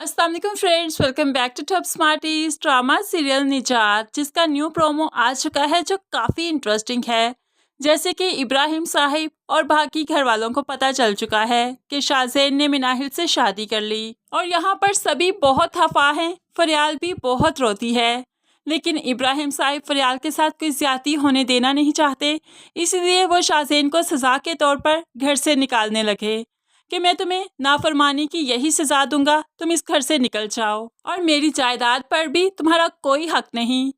अस्सलाम वालेकुम friends, welcome back to top smarties. Drama serial Nijaat जिसका न्यू प्रोमो आ चुका है जो काफ़ी इंटरेस्टिंग है। जैसे कि इब्राहिम साहिब और बाकी घर वालों को पता चल चुका है कि शाहज़ैन ने मिनाहिल से शादी कर ली और यहाँ पर सभी बहुत खफा हैं। फरियाल भी बहुत रोती है, लेकिन इब्राहिम साहिब फरियाल के साथ कोई ज्यादती होने देना नहीं चाहते, इसलिए वो शाहज़ैन को सज़ा के तौर पर घर से निकालने लगे कि मैं तुम्हें नाफरमानी की यही सजा दूंगा, तुम इस घर से निकल जाओ और मेरी जायदाद पर भी तुम्हारा कोई हक नहीं,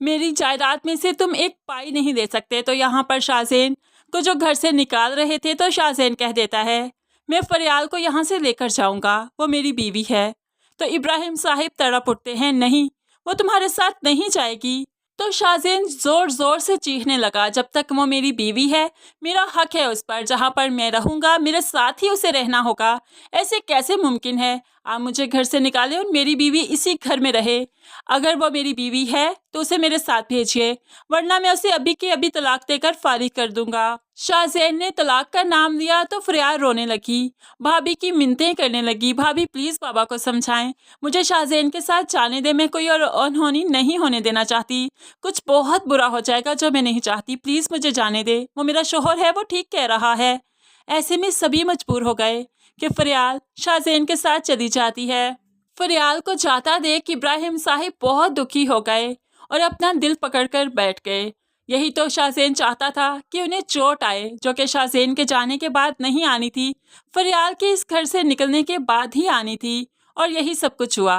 मेरी जायदाद में से तुम एक पाई नहीं दे सकते। तो यहाँ पर शाहज़ैन को जो घर से निकाल रहे थे तो शाहज़ैन कह देता है मैं फरियाल को यहाँ से लेकर जाऊंगा, वो मेरी बीवी है। तो इब्राहिम साहिब तड़प उठते हैं, नहीं वो तुम्हारे साथ नहीं जाएगी। तो शाहज़ैन जोर जोर से चीखने लगा, जब तक वो मेरी बीवी है मेरा हक है उस पर, जहाँ पर मैं रहूँगा मेरे साथ ही उसे रहना होगा। ऐसे कैसे मुमकिन है, आप मुझे घर से निकालें और मेरी बीवी इसी घर में रहे। अगर वो मेरी बीवी है तो उसे मेरे साथ भेजिए, वरना मैं उसे अभी के अभी तलाक देकर फारिग कर दूंगा। शाहज़ैन ने तलाक का नाम लिया तो फरियाल रोने लगी, भाभी की मिन्नतें करने लगी, भाभी प्लीज़ बाबा को समझाएं, मुझे शाहज़ैन के साथ जाने दे, मैं कोई और अनहोनी नहीं होने देना चाहती, कुछ बहुत बुरा हो जाएगा जो मैं नहीं चाहती, प्लीज़ मुझे जाने दे, वो मेरा शोहर है, वो ठीक कह रहा है। ऐसे में सभी मजबूर हो गए कि फरियाल शाहज़ैन के साथ चली जाती है। फरियाल को जाता देख इब्राहिम साहिब बहुत दुखी हो गए और अपना दिल पकड़कर बैठ गए। यही तो शाहज़ैन चाहता था कि उन्हें चोट आए, जो कि शाहज़ैन के जाने के बाद नहीं आनी थी, फरियाल के इस घर से निकलने के बाद ही आनी थी, और यही सब कुछ हुआ।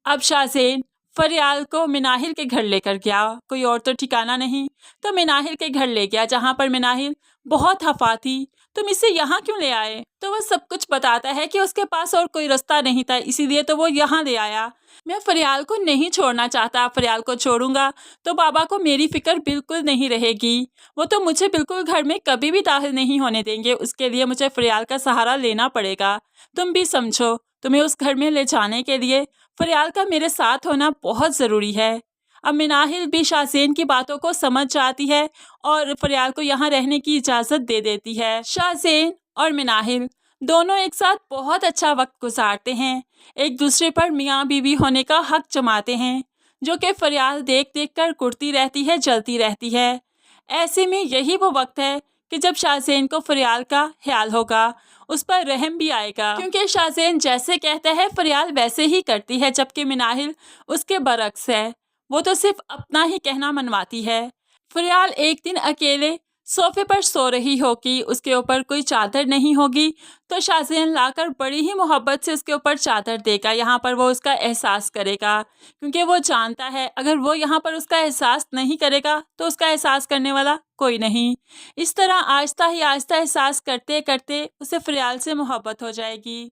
अब शाहज़ैन फरियाल को मिनाहिल के घर लेकर गया, कोई और तो ठिकाना नहीं, तो मिनाहिल के घर ले गया, जहाँ पर मिनाहिल बहुत खफा थी। तुम इसे यहाँ क्यों ले आए? तो वह सब कुछ बताता है कि उसके पास और कोई रास्ता नहीं था, इसीलिए तो वो यहाँ ले आया। मैं फरियाल को नहीं छोड़ना चाहता, फरियाल को छोड़ूंगा तो बाबा को मेरी फिक्र बिल्कुल नहीं रहेगी, वो तो मुझे बिल्कुल घर में कभी भी दाखिल नहीं होने देंगे, उसके लिए मुझे फरियाल का सहारा लेना पड़ेगा। तुम भी समझो, तुम्हें उस घर में ले जाने के लिए फरियाल का मेरे साथ होना बहुत ज़रूरी है। अब मिनाहिल भी शाहज़ैन की बातों को समझ जाती है और फरियाल को यहाँ रहने की इजाज़त दे देती है। शाहज़ैन और मिनाहिल दोनों एक साथ बहुत अच्छा वक्त गुजारते हैं, एक दूसरे पर मियाँ बीवी होने का हक जमाते हैं, जो कि फरियाल देख देख कर कुड़ती रहती है, जलती रहती है। ऐसे में यही वो वक्त है कि जब शाहज़ैन को फरियाल का ख्याल होगा, उस पर रहम भी आएगा, क्योंकि शाहज़ैन जैसे कहता है फरियाल वैसे ही करती है, जबकि मिनाहिल उसके बरक्स है, वो तो सिर्फ अपना ही कहना मनवाती है। फरियाल एक दिन अकेले सोफे पर सो रही होगी, उसके ऊपर कोई चादर नहीं होगी, तो शाहज़ैन लाकर बड़ी ही मोहब्बत से उसके ऊपर चादर देगा, यहाँ पर वो उसका एहसास करेगा, क्योंकि वो जानता है अगर वो यहाँ पर उसका एहसास नहीं करेगा तो उसका एहसास करने वाला कोई नहीं। इस तरह आहिस्ता ही आहिस्ता एहसास करते करते उसे फरियाल से मोहब्बत हो जाएगी।